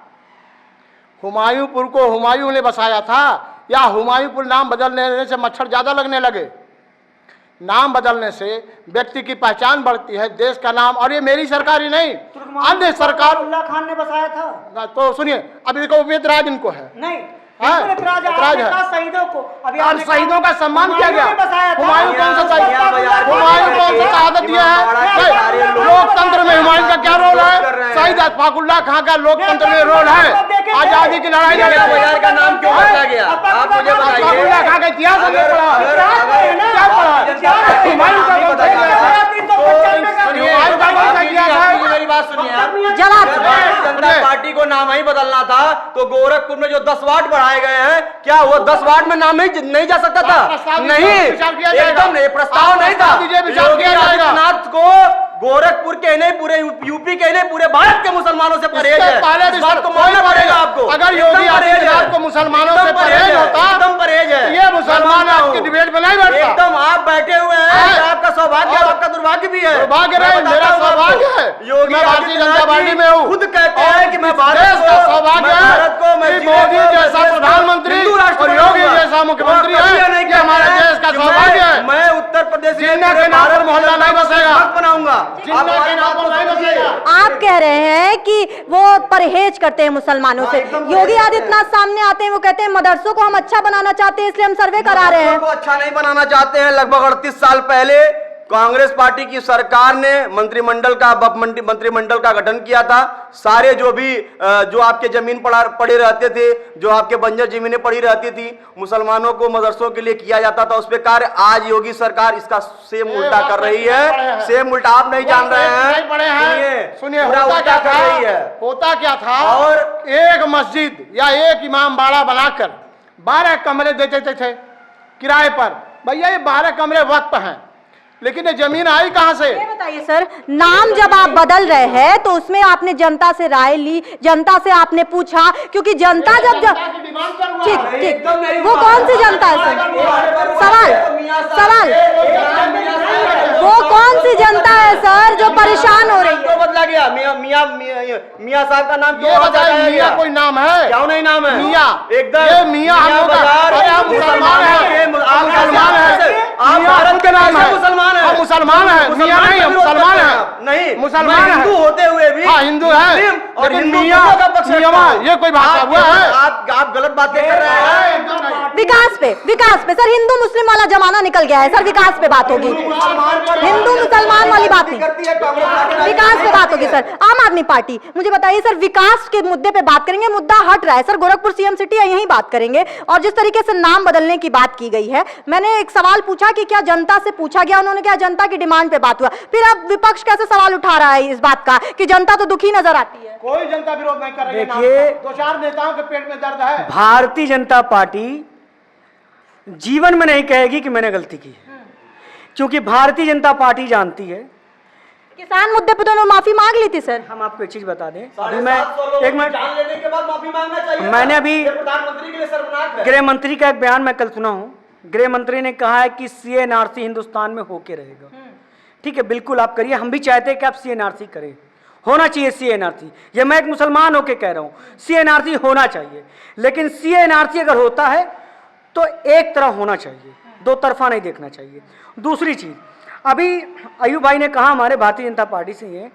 हुमायूंपुर को हुमायूं ने बसाया था या हुमायूंपुर नाम बदलने से मच्छर ज्यादा लगने लगे? नाम बदलने से व्यक्ति की पहचान बढ़ती है, देश का नाम। और ये मेरी सरकार ही नहीं, अन्य सरकार अब्दुल्ला खान ने बसाया था। तो सुनिए, अभी देखो वेदराज इनको है, नहीं ऐतराज है। शहीदों को अभी और शहीदों का सम्मान किया गया। हुमायूं कौन सा शहीद? हुमायूं कौन सा शहादत दिया है? लोकतंत्र में हुमायूं का क्या रोल है? शहीद अशफाकुल्ला खां का लोकतंत्र में रोल है। आजादी की लड़ाई लड़े। बाजार का नाम क्यों बदला गया? आप मुझे बताइए। अशफाकुल्ला खां का इतिहास हमने पढ़ा, क्या पढ़ा? हुमायूं का कौन सा? मेरी बात सुनिए, जवाब जनता पार्टी को नाम ही बदलना था तो गोरखपुर में जो 10 वार्ड बढ़ाए गए हैं, क्या वो 10 वार्ड में नाम नहीं जा सकता था? नहीं, एकदम नहीं, प्रस्ताव नहीं था। योगी आदित्यनाथ को गोरखपुर के नहीं, पूरे यूपी के नहीं, पूरे भारत के मुसलमानों से परहेज है। पहले इस बात को मानना पड़ेगा आपको। अगर योगी आदित्यनाथ को मुसलमानों से परहेज होता, एकदम परहेज है। ये मुसलमान आपकी डिबेट में नहीं बैठता। एकदम आप बैठे हुए हैं, आपका सौभाग्य है, आपका दुर्भाग्य भी है। सौभाग्य नहीं, मेरा सौभाग्य है। योगी मैं भारतीय जनता पार्टी में हूँ। खुद कहते हैं कि मैं भारत देश का सौभाग्य है मैं कि मोदी जैसा प्रधानमंत्री और योगी जैसा मुख्यमंत्री है। ये हमारे देश का सौभाग्य है। मैं उत्तर प्रदेश जिन्ना के नाम पर मोहल्ला नहीं बसेगा, बनाऊंगा। जिन्ना के नाम पर नहीं बसेगा। आप कह रहे हैं कि वो परहेज करते हैं मुसलमानों से। योगी आदित्यनाथ सामने आते हैं, वो कहते हैं मदरसों को हम अच्छा बनाना चाहते हैं, इसलिए हम सर्वे करा रहे हैं। को अच्छा नहीं बनाना चाहते हैं। लगभग 38 साल पहले कांग्रेस पार्टी की सरकार ने मंत्रिमंडल का गठन किया था। सारे जो आपके जमीन पड़े रहते थे, जो आपके बंजर जमीनें पड़ी रहती थी, मुसलमानों को मदरसों के लिए किया जाता था, उस पे कार्य आज योगी सरकार इसका सेम उल्टा कर रही है। सेम उल्टा आप नहीं जान रहे हैं। सुनिए, पूरा उल्टा कर रही है। होता क्या था, और एक मस्जिद या एक इमाम बाड़ा बनाकर 12 कमरे देते थे किराए पर। भैया ये 12 कमरे वक्त हैं, लेकिन ये जमीन आई कहां से? ये बताइए सर, नाम जब आप बदल रहे हैं तो उसमें आपने जनता से राय ली, जनता से आपने पूछा, क्योंकि जनता जब ठीक वो कौन सी जनता है सर? सवाल वो कौन सी जनता है सर जो परेशान हो रही है? तो बदला गया। मियां साहब का नाम ये बताइए, मियां कोई नाम है? क्यों नहीं नाम है? मियां एकदम ये मियां हम लोग हम मुसलमान हैं, मुसलमान हैं। आप भारत के नाम है, मुसलमान हैं, हम मुसलमान हैं। मियां नहीं, हम मुसलमान हैं। नहीं, मुसलमान हैं। हिंदू होते हुए भी हाँ हिंदू है, और लेकिन हिंदू मियां का पक्ष ये कोई भाषा हुआ है? आप गलत बातें कर रहे हैं। विकास पे सर, हिंदू मुस्लिम वाला जमाना निकल गया है सर, विकास पे बात होगी, हिंदू मुसलमान वाली बात नहीं, विकास पे बात होगी सर। आम आदमी पार्टी, मुझे बताइए सर, विकास के मुद्दे पे बात करेंगे, मुद्दा हट रहा है सर, गोरखपुर सीएम सिटी है, यही बात करेंगे। और जिस तरीके से नाम बदलने की बात की गई है, मैंने एक सवाल पूछा कि क्या जनता से पूछा गया, उन्होंने क्या जनता की डिमांड पे बात हुआ, फिर अब विपक्ष कैसे सवाल उठा रहा है इस बात का कि जनता तो दुखी नजर आती है? कोई जनता विरोध नहीं कर रही है। देखिए, 2-4 नेताओं के पेट में दर्द है। भारतीय जनता पार्टी जीवन में नहीं कहेगी कि मैंने गलती की है, क्योंकि भारतीय जनता पार्टी जानती है। किसान मुद्दे पे तो उन्होंने माफी मांग ली थी सर। हम आपको एक चीज बता दें, अभी 750 लोगों एक की मिनट, जान लेने के बाद माफी मांगना चाहिए। मैंने अभी प्रधानमंत्री के लिए शर्मनाक है। गृह मंत्री का एक बयान मैं कल सुना हूं। गृह मंत्री ने कहा है कि CNRC हिंदुस्तान में होके रहेगा। ठीक है, बिल्कुल आप करिए, हम भी चाहते हैं कि आप CNRC करें, होना चाहिए CNRC। ये मैं एक मुसलमान होके कह रहा हूं, CNRC होना चाहिए, लेकिन CNRC अगर होता है तो एक तरफ होना चाहिए, दो तरफा नहीं देखना चाहिए। दूसरी चीज, अभी अयूब भाई ने कहा हमारे भारतीय जनता पार्टी से ये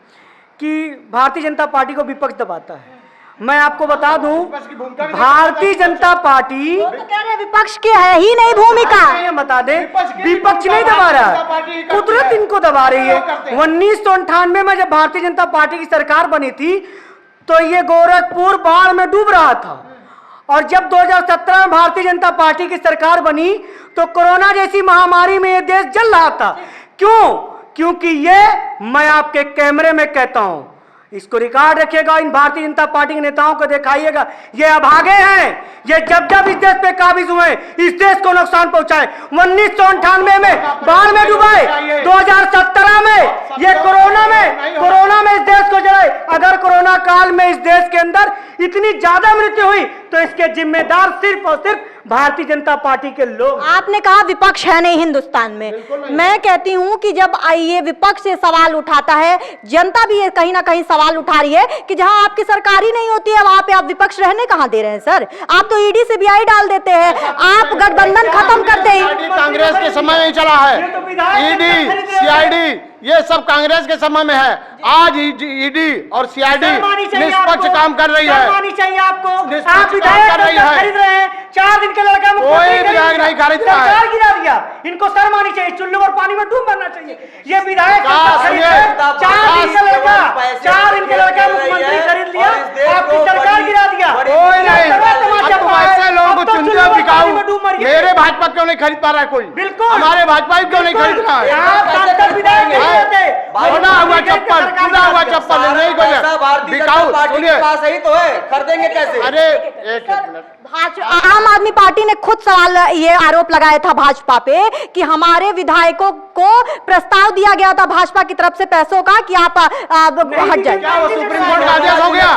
कि भारतीय जनता पार्टी को विपक्ष दबाता है। मैं आपको बता दूं, भारतीय जनता पार्टी वो तो कह रहे हैं विपक्ष की है ही नहीं भूमिका। ये बता दें, विपक्ष नहीं दबा रहा, कुदरत इनको दबा रही है। 1998 में जब भारतीय जनता पार्टी की सरकार बनी थी तो ये गोरखपुर बाढ़ में डूब रहा था, और जब 2017 में भारतीय जनता पार्टी की सरकार बनी तो कोरोना जैसी महामारी में ये देश जल रहा था। क्यों? क्योंकि ये मैं आपके कैमरे में कहता हूं, इसको रिकॉर्ड रखिएगा, इन भारतीय जनता पार्टी के नेताओं को दिखाइएगा, ये अभागे हैं, ये जब इस देश पे काबिज हुए इस देश को नुकसान पहुंचाए। 1998 में बाढ़ में डुबाए, 2017 में ये कोरोना में इस देश को जलाए। अगर कोरोना काल में इस देश के अंदर इतनी ज्यादा मृत्यु हुई तो इसके जिम्मेदार सिर्फ और सिर्फ भारतीय जनता पार्टी के लोग। आपने कहा विपक्ष है नहीं हिंदुस्तान में, मैं कहती हूं कि जब ये विपक्ष से सवाल उठाता है, जनता भी ये कहीं ना कहीं सवाल उठा रही है कि जहां आपकी सरकार ही नहीं होती है वहां पे आप विपक्ष रहने कहां दे रहे हैं सर? आप तो ईडी CBI डाल देते हैं, आप गठबंधन खत्म करते ही। कांग्रेस के समय में ही चला है, ईडी CID ये सब कांग्रेस के समय में है। आज ईडी और CID निष्पक्ष काम कर रही है, चाहिए आपको, आप विधायक कर रही है। 4 दिन के लड़का कोई विधायक नहीं खरीद रहा है, सरकार गिरा दिया, इनको शर्म आनी चाहिए, चुल्लू और पानी में डूब मरना चाहिए। ये विधायक 4 दिन का लड़का, 4 दिन के लड़का मुख्यमंत्री खरीद लिया, आपकी सरकार गिरा दिया। कोई नहीं, ऐसे लोगों को चुनते हो बिकाऊ। मेरे भाजपा क्यों नहीं खरीद पा रहा है कोई? बिल्कुल, हमारे भाजपा क्यों नहीं खरीद रहा है? विधायक टूटा हुआ चप्पल नहीं कोई भारतीय जनता बिकाऊ, पार्टी सुनिए। के पास ही तो है, खरीदेंगे कैसे? अरे एक मिनट, आम आदमी पार्टी ने खुद सवाल ये आरोप लगाया था भाजपा पे कि हमारे विधायकों को प्रस्ताव दिया गया था भाजपा की तरफ से पैसों का कि आप हट जाए। क्या वो सुप्रीम कोर्ट का आदेश हो गया?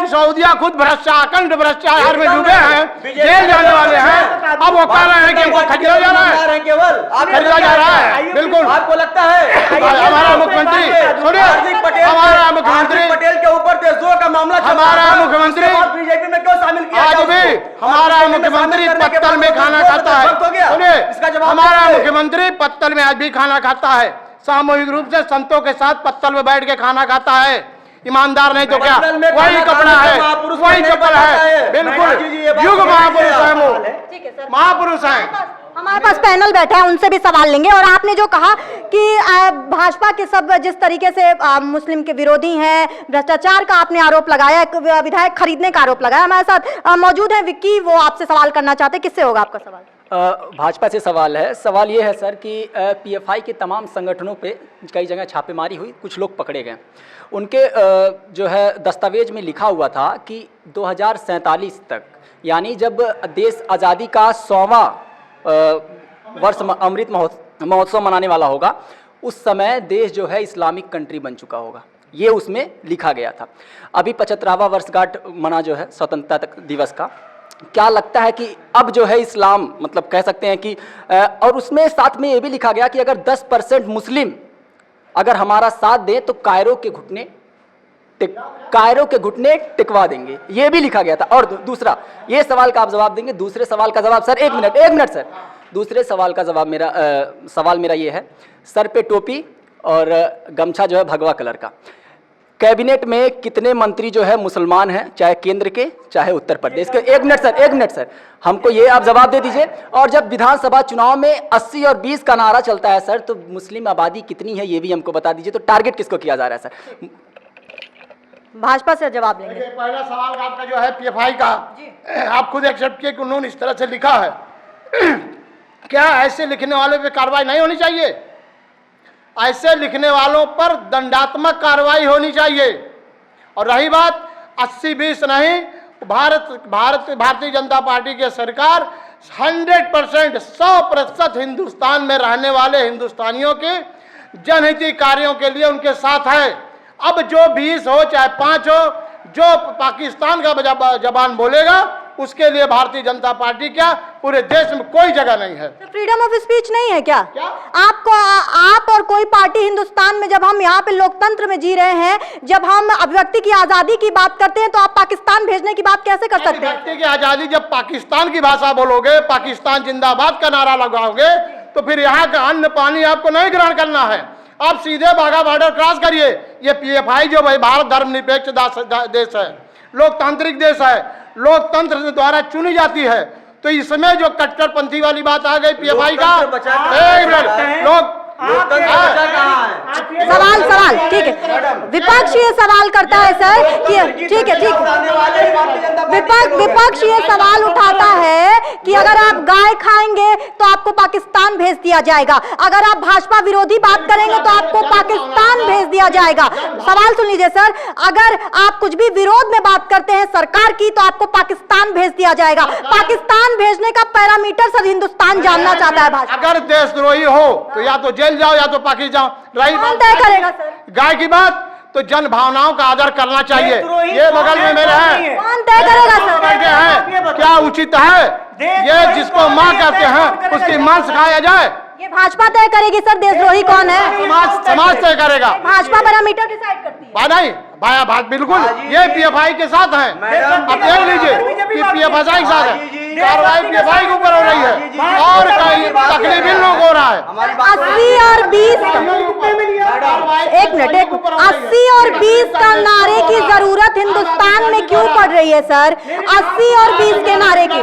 सिसोदिया खुद अखंड भ्रष्टाचार में डूबे हैं, जेल जाने वाले हैं। अब वो कह रहे हैं कि हमको खरीदा जा रहा है, केवल खरीदा जा रहा है। बिल्कुल, आपको लगता है हमारा मुख्यमंत्री, सुनिए, हार्दिक पटेल, हमारा मुख्यमंत्री, हार्दिक पटेल के ऊपर देशद्रोह का मामला चल रहा हमारा है। मुख्यमंत्री उसके बाद बीजेपी में क्यों शामिल किया आज गया भी उसको? हमारा बीजेपी में मुख्यमंत्री शामिल करने के पत्तल बाद में खाना खाता है। वक्त हो गया। सुनिए, इसका जवाब हमारा दीजिए। मुख्यमंत्री पत्तल में आज भी खाना खाता है, सामूहिक रूप से संतों के साथ पत्तल में बैठ के खाना खाता है। ईमानदार नहीं तो क्या? पत्तल में वही खाना कपड़ा खाने है, से महापुरुष वही नहीं चप्पल बनता है, है। बिल्कुल जी, ये बात युग तो महापुरुष ठीक है। है वो, ठीक है सर, महापुरुष हैं। हमारे पास पैनल बैठा है, उनसे भी सवाल लेंगे। और आपने जो कहा कि भाजपा के सब जिस तरीके से मुस्लिम के विरोधी हैं, भ्रष्टाचार का आपने आरोप लगाया, एक विधायक खरीदने का आरोप लगाया। हमारे साथ मौजूद है विक्की, वो आपसे सवाल करना चाहते हैं। किससे होगा आपका सवाल? भाजपा से सवाल है। सवाल ये है सर कि पीएफआई के तमाम संगठनों पे कई जगह छापेमारी हुई, कुछ लोग पकड़े गए। उनके जो है दस्तावेज में लिखा हुआ था कि 2047 तक, यानी जब देश आज़ादी का 100वां वर्ष अमृत महोत्सव मनाने वाला होगा, उस समय देश जो है इस्लामिक कंट्री बन चुका होगा। ये उसमें लिखा गया था। अभी 75वां वर्षगांठ मना जो है स्वतंत्रता दिवस का, क्या लगता है कि अब जो है इस्लाम, मतलब कह सकते हैं कि और उसमें साथ में ये भी लिखा गया कि अगर 10% मुस्लिम अगर हमारा साथ दें तो कायरो के घुटने टिकवा देंगे, ये भी लिखा गया था। और दूसरा, ये सवाल का आप जवाब देंगे। दूसरे सवाल का जवाब सर, एक मिनट सर, दूसरे सवाल का जवाब सवाल मेरा ये है, सर पे टोपी और गमछा जो है भगवा कलर का, कैबिनेट में कितने मंत्री जो है मुसलमान हैं, चाहे केंद्र के चाहे उत्तर प्रदेश के? एक मिनट सर, हमको ये आप जवाब दे दीजिए। और जब विधानसभा चुनाव में 80 और 20 का नारा चलता है सर, तो मुस्लिम आबादी कितनी है ये भी हमको बता दीजिए। तो टारगेट किसको किया जा रहा है सर? भाजपा से जवाब लेंगे। पहला सवाल आपका जो है पीएफआई का, आप खुद एक्सेप्ट किए कि उन्होंने इस तरह से लिखा है। क्या ऐसे लिखने वाले पे कार्रवाई नहीं होनी चाहिए? ऐसे लिखने वालों पर दंडात्मक कार्रवाई होनी चाहिए। और रही बात 80-20 नहीं, भारतीय जनता पार्टी की सरकार 100% 100% हिंदुस्तान में रहने वाले हिंदुस्तानियों के जनहित कार्यों के लिए उनके साथ है। अब जो 20 हो चाहे 5 हो, जो पाकिस्तान का जबान बोलेगा उसके लिए भारतीय जनता पार्टी क्या पूरे देश में कोई जगह नहीं है। फ्रीडम ऑफ स्पीच नहीं है क्या? क्या? आप और कोई पार्टी हिंदुस्तान में, जब हम यहाँ पे लोकतंत्र में जी रहे हैं, जब हम अभिव्यक्ति की आजादी की बात करते हैं, तो आप पाकिस्तान भेजने की बात कैसे कर सकते हैं? अभिव्यक्ति की आजादी, जब पाकिस्तान की भाषा बोलोगे, पाकिस्तान जिंदाबाद का नारा लगाओगे, तो फिर यहाँ का अन्न पानी आपको नहीं ग्रहण करना है। आप सीधे बाघा बॉर्डर क्रॉस करिए। ये पीएफआई जो भाई भारत धर्मनिरपेक्ष देश है, लोकतांत्रिक देश है, लोकतंत्र से द्वारा चुनी जाती है, तो इसमें जो कट्टरपंथी वाली बात आ गई पीएफआई का, एक मिनट, लोग सवाल ठीक है, विपक्ष ये सवाल करता है सर कि ठीक है, विपक्ष ये सवाल उठाता है कि अगर आप गाय खाएंगे तो आपको पाकिस्तान भेज दिया जाएगा, अगर आप भाजपा विरोधी बात करेंगे तो आपको पाकिस्तान भेज दिया जाएगा। सवाल सुन लीजिए सर, अगर आप कुछ भी विरोध में बात करते हैं सरकार की तो आपको पाकिस्तान भेज दिया जाएगा। पाकिस्तान भेजने का पैरामीटर सर हिंदुस्तान जानना चाहता है। भाजपा अगर देशद्रोही हो तो या तो जेल जाओ या तो पाकिस्तान रही कौन तय करेगा सर? गाय की बात तो जन भावनाओं का आदर करना चाहिए। ये बगल में मेरे हैं, कौन तय करेगा सर? करके हैं, क्या उचित है? ये जिसको मां कहते हैं उसकी मांस खाया जाए, ये भाजपा तय करेगी सर देशद्रोही कौन है? समाज तय करेगा। भाजपा पैरामीटर डिसाइड करती है। नहीं भाया बात बिल्कुल, ये पीएफआई के साथ है। अब देख लीजिए कि पीएफआई के साथ है, कार्रवाई पीएफआई के ऊपर हो रही है और कई तकलीफ इन लोग हो रहा है। 80 और 20 एक मिनट 80 और 20 का नारे की जरूरत हिंदुस्तान में क्यों पड़ रही है सर? 80 और 20 के नारे की,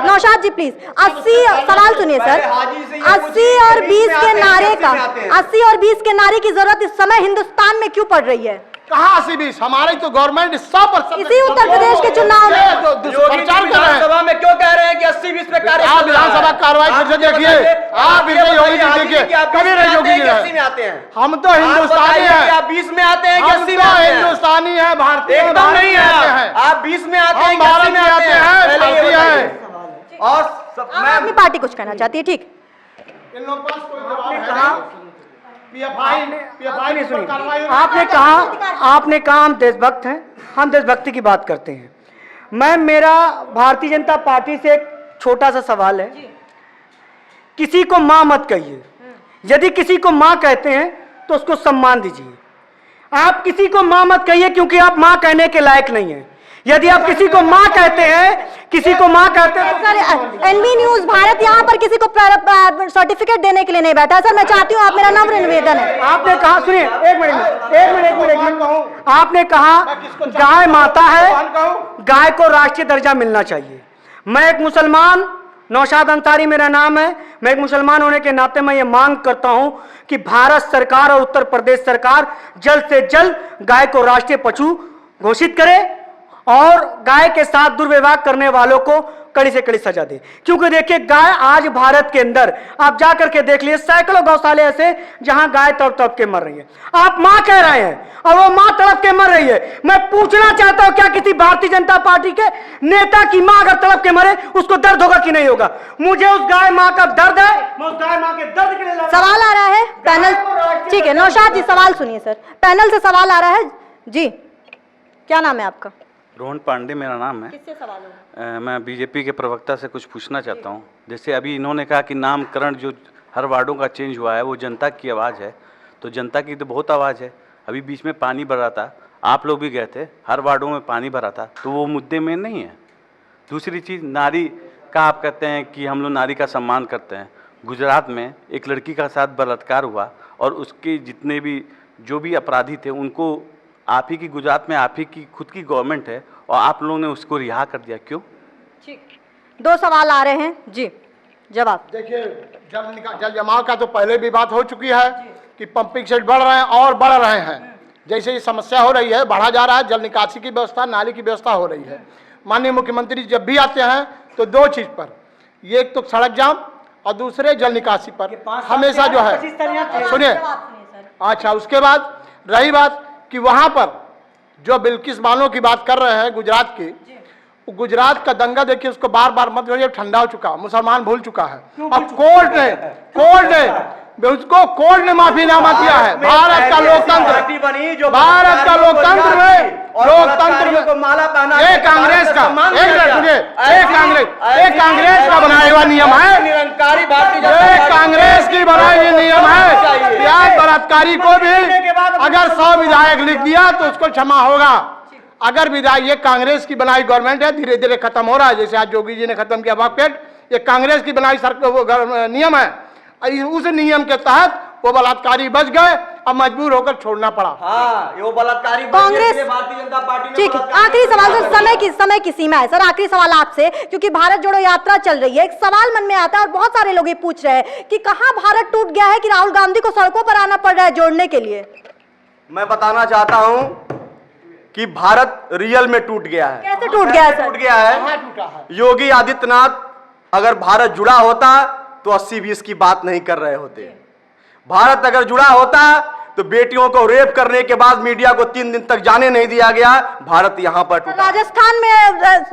नौशाद जी प्लीज, 80 सवाल सुनिए सर, 80 और 20 के नारे का, 80 और 20 के नारे की जरूरत इस समय हिंदुस्तान में क्यों पड़ रही है? कहाँ 80-20? हमारी तो गवर्नमेंट 100% इसी उत्तर प्रदेश के चुनाव में प्रचार कर रहे हैं। सभा में क्यों कह रहे हैं कि 80-20 पे कार्य आप विधानसभा कार्रवाई फिर से देखिए, आप इसे योगी जी देखिए, कभी नहीं योगी जी 80 में आते हैं। हम तो हिंदुस्तानी हैं। आप 20 में आते हैं कि हम 80 तो में आते हैं? हिंदुस्तानी है, भारतीय एकदम नहीं है। हैं। आप 20 में आते हैं हम कि 80 भारत में में आते हैं, पहले ये भारतीय बताइए। हैं। और आम आदमी पार्टी कुछ कहना चाहती है, ठीक। इन लोगों के पास कोई जवाब है कहा नहीं। PFI नहीं पर सुनिए, कार्रवाई होनी आपने कहा हम देशभक्त हैं, हम देशभक्ति की बात करते हैं। मेरा भारतीय जनता पार्टी से एक छोटा सा सवाल है, किसी को मां मत कहिए। यदि किसी को मां कहते हैं तो उसको सम्मान दीजिए। आप किसी को मां मत कहिए, क्योंकि आप मां कहने के लायक नहीं है। यदि आप किसी को मां कहते हैं, किसी को मां कहते हैं, सर, एनबी न्यूज भारत यहाँ पर किसी को सर्टिफिकेट देने के लिए नहीं बैठा है। सर, मैं चाहती हूँ, आप मेरा नम्र निवेदन है। आपने कहा, सुनिए एक मिनट, आपने कहा गाय माता है, गाय को राष्ट्रीय दर्जा मिलना चाहिए। मैं एक मुसलमान, नौशाद अंसारी मेरा नाम है, मैं एक मुसलमान होने के नाते मैं ये मांग करता हूं कि भारत सरकार और उत्तर प्रदेश सरकार जल्द से जल्द गाय को राष्ट्रीय पशु घोषित करे और गाय के साथ दुर्व्यवहार करने वालों को कड़ी से कड़ी सजा दे। क्योंकि देखिए, गाय आज भारत के अंदर आप जाकर के देख लिए, सैकड़ों गौशाले ऐसे जहां गाय तड़प तड़प के मर रही है। आप मां कह रहे हैं और वो मां तड़प के मर रही है। मैं पूछना चाहता हूं, क्या किसी भारतीय जनता पार्टी के नेता की मां अगर तड़प के मरे उसको दर्द होगा कि नहीं होगा? मुझे उस गाय मां का दर्द है, मैं उस गाय मां के दर्द के लिए लड़ रहा हूं। सवाल आ रहा है पैनल, ठीक है नौशाद जी सवाल सुनिए। सर, पैनल से सवाल आ रहा है जी। क्या नाम है आपका? रोहन पांडे मेरा नाम है। किससे सवाल होगा? मैं बीजेपी के प्रवक्ता से कुछ पूछना चाहता हूं। जैसे अभी इन्होंने कहा कि नामकरण जो हर वार्डों का चेंज हुआ है वो जनता की आवाज़ है, तो जनता की तो बहुत आवाज़ है। अभी बीच में पानी भरा था, आप लोग भी गए थे, हर वार्डों में पानी भरा था, तो वो मुद्दे में नहीं है। दूसरी चीज़, नारी का आप कहते हैं कि हम लोग नारी का सम्मान करते हैं। गुजरात में एक लड़की का साथ बलात्कार हुआ और उसके जितने भी जो भी अपराधी थे उनको आप ही की, गुजरात में आप ही की खुद की गवर्नमेंट है और आप लोगों ने उसको रिहा कर दिया, क्यों? ठीक, 2 सवाल आ रहे हैं जी, जवाब। देखिए, जल जमाव का तो पहले भी बात हो चुकी है कि पंपिंग सेट बढ़ रहे हैं और बढ़ रहे हैं। जैसे ये समस्या हो रही है, बढ़ा जा रहा है, जल निकासी की व्यवस्था, नाली की व्यवस्था हो रही है। माननीय मुख्यमंत्री जब भी आते हैं तो 2 चीज पर, एक तो सड़क जाम और दूसरे जल निकासी पर हमेशा जो है, सुनिए, अच्छा, उसके बाद रही बात कि वहां पर जो बिल्किस बानो की बात कर रहे हैं गुजरात की, गुजरात का दंगा देखिए, उसको बार बार मत करिए, ठंडा हो चुका, मुसलमान भूल चुका है। अब कोर्ट ने माफीनामा दिया है। भारत का लोकतंत्र, भारत का लोकतंत्र में ये कांग्रेस का, एक कांग्रेस का बनाया हुआ नियम है, निरंकारी भारतीय ये कांग्रेस की बनाई हुई नियम है। प्याज बलात्कारी को भी अगर 100 विधायक लिख दिया तो उसको क्षमा होगा। अगर विधायक, ये कांग्रेस की बनाई गवर्नमेंट है, धीरे धीरे खत्म हो रहा है। जैसे आज योगी जी ने खत्म किया वाकपेट, ये कांग्रेस की बनाई नियम है। उस नियम के तहत वो बलात्कारी बच गए, अब मजबूर होकर छोड़ना पड़ा। हाँ, वो बलात्कारी कांग्रेस, भारतीय जनता पार्टी ने ठीक, आखिरी सवाल सर, समय की सीमा है सर। आखिरी सवाल आपसे, क्योंकि भारत जोड़ो यात्रा चल रही है, एक सवाल मन में आता है और बहुत सारे लोग ये पूछ रहे हैं कि कहां भारत टूट गया है कि राहुल गांधी को सड़कों पर आना पड़ रहा है जोड़ने के लिए। मैं बताना चाहता हूं कि भारत रियल में टूट गया है। कैसे टूट गया है सर? टूट गया है, योगी आदित्यनाथ अगर भारत जुड़ा होता तो 80-20 की बात नहीं कर रहे होते। भारत अगर जुड़ा होता तो बेटियों को रेप करने के बाद मीडिया को 3 दिन तक जाने नहीं दिया गया, भारत यहां पर टूटा। राजस्थान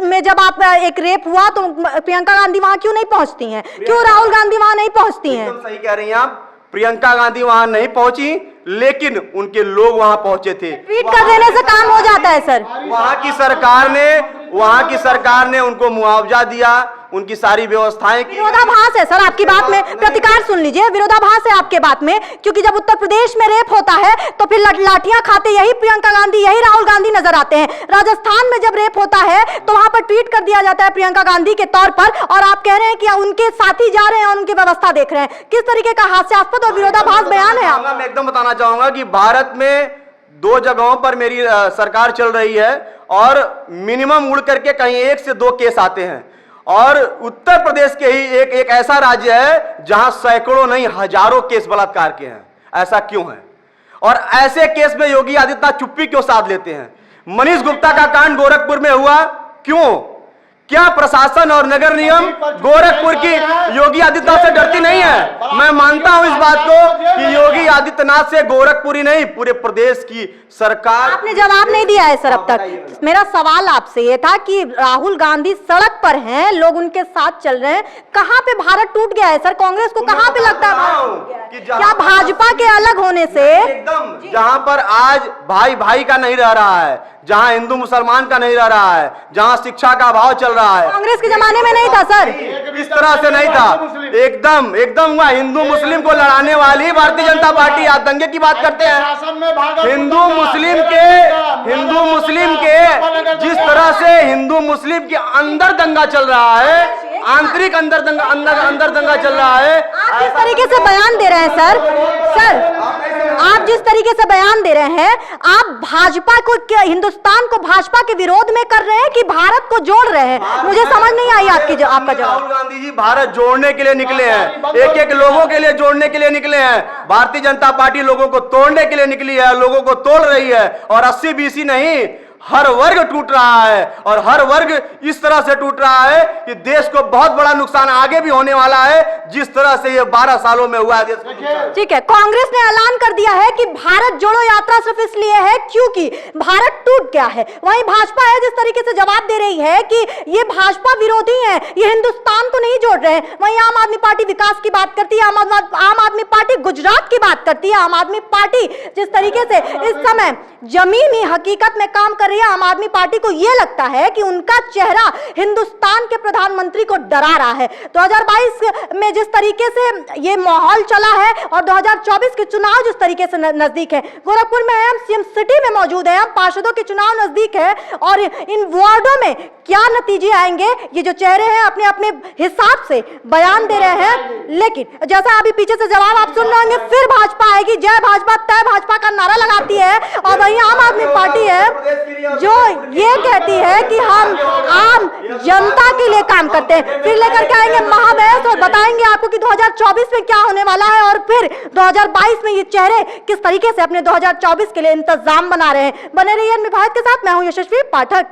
में जब आप एक रेप हुआ तो प्रियंका गांधी वहां क्यों नहीं पहुंचती हैं? क्यों राहुल गांधी वहां नहीं पहुंचती हैं? एकदम सही कह रही हैं आप, प्रियंका गांधी वहां नहीं पहुंची, लेकिन उनके लोग वहां पहुंचे थे। ट्वीट कर देने से काम हो जाता है सर। वहां की सरकार ने उनको मुआवजा दिया, उनकी सारी व्यवस्थाएं की। विरोधाभास है सर आपकी बात में, प्रतिकार सुन लीजिए, विरोधाभास है आपके बात में, क्योंकि जब उत्तर प्रदेश में रेप होता है तो फिर लाठियां खाते यही प्रियंका गांधी, यही राहुल गांधी नजर आते हैं। राजस्थान में जब रेप होता है तो वहां पर ट्वीट कर दिया जाता है प्रियंका गांधी के तौर पर, और आप कह रहे हैं कि उनके साथी जा रहे हैं और उनकी व्यवस्था देख रहे हैं। किस तरीके का हास्यास्पद और विरोधाभास बयान है आप? मैं एकदम बताना चाहूंगा कि भारत में 2 जगहों पर मेरी सरकार चल रही है और मिनिमम उड़ करके कहीं 1 से 2 केस आते हैं, और उत्तर प्रदेश के ही एक ऐसा राज्य है जहां सैकड़ों नहीं हजारों केस बलात्कार के हैं। ऐसा क्यों है? और ऐसे केस में योगी आदित्यनाथ चुप्पी क्यों साध लेते हैं? मनीष गुप्ता का कांड गोरखपुर में हुआ, क्यों? क्या प्रशासन और नगर निगम गोरखपुर की योगी आदित्यनाथ से डरती नहीं है? मैं मानता हूं इस बात को कि योगी आदित्यनाथ से गोरखपुर ही नहीं, पूरे प्रदेश की सरकार। आपने जवाब नहीं दिया है सर अब तक। मेरा सवाल आपसे ये था कि राहुल गांधी सड़क पर हैं, लोग उनके साथ चल रहे हैं, कहां पे भारत टूट गया है सर? कांग्रेस को कहां पे लगता है क्या भाजपा के अलग होने से? एकदम, जहां पर आज भाई भाई का नहीं रह रहा है, जहां हिंदू मुसलमान का नहीं रह रहा है, जहां शिक्षा का अभाव चल रहा है, कांग्रेस के जमाने में नहीं था सर, इस तरह से नहीं था। एकदम एकदम हुआ हिंदू मुस्लिम को लड़ाने वाली भारतीय जनता पार्टी। आप दंगे की बात करते हैं, हिंदू मुस्लिम के जिस तरह से हिंदू मुस्लिम के अंदर दंगा चल रहा है, आंतरिक अंदर दंगा चल रहा है। आप जिस तरीके से बयान दे रहे हैं सर, आप जिस तरीके से बयान दे रहे हैं, आप भाजपा को, हिंदुस्तान को भाजपा के विरोध में कर रहे हैं कि भारत को जोड़ रहे हैं? मुझे समझ नहीं आई आपका जवाब। राहुल गांधी जी भारत जोड़ने के लिए निकले हैं, एक एक लोगों के लिए जोड़ने के लिए निकले हैं। भारतीय जनता पार्टी लोगों को तोड़ने के लिए निकली है, लोगों को तोड़ रही है, और 80-20 नहीं, हर वर्ग टूट रहा है, और हर वर्ग इस तरह से टूट रहा है कि देश को बहुत बड़ा नुकसान आगे भी होने वाला है, जिस तरह से ये 12 सालों में हुआ है देश को। ठीक है, कांग्रेस ने ऐलान कर दिया है कि भारत जोड़ो यात्रा सिर्फ इसलिए है क्योंकि भारत टूट गया है। वहीं भाजपा है जिस तरीके से जवाब दे रही है कि ये भाजपा विरोधी है, ये हिंदुस्तान को नहीं जोड़ रहे हैं। वहीं आम आदमी पार्टी विकास की बात करती है, आम आदमी पार्टी गुजरात की बात करती है। आम आदमी पार्टी जिस तरीके से इस समय जमीनी हकीकत में काम कर आम आदमी पार्टी को यह लगता है कि उनका चेहरा हिंदुस्तान के प्रधानमंत्री को डरा रहा है। 2022 में जिस तरीके से यह माहौल चला है और 2024 के चुनाव जिस तरीके से नजदीक है, गोरखपुर में हम सीएम सिटी में मौजूद हैं, हम पार्षदों के चुनाव नजदीक है, और इन वार्डों में क्या नतीजे आएंगे, ये जो चेहरे हैं अपने अपने हिसाब से बयान दे रहे हैं। लेकिन जैसा अभी पीछे से जवाब आप सुन रहे होंगे, फिर भाजपा आएगी, जय भाजपा तय भाजपा का नारा लगाती है, और वहीं आम आदमी पार्टी है जो ये कहती है कि हम आम जनता के लिए काम करते हैं। फिर लेकर के आएंगे महाबहस और बताएंगे आपको कि 2024 में क्या होने वाला है, और फिर 2022 में ये चेहरे किस तरीके से अपने 2024 के लिए इंतजाम बना रहे हैं। बने रहिए भारत के साथ, मैं हूं यशस्वी पाठक।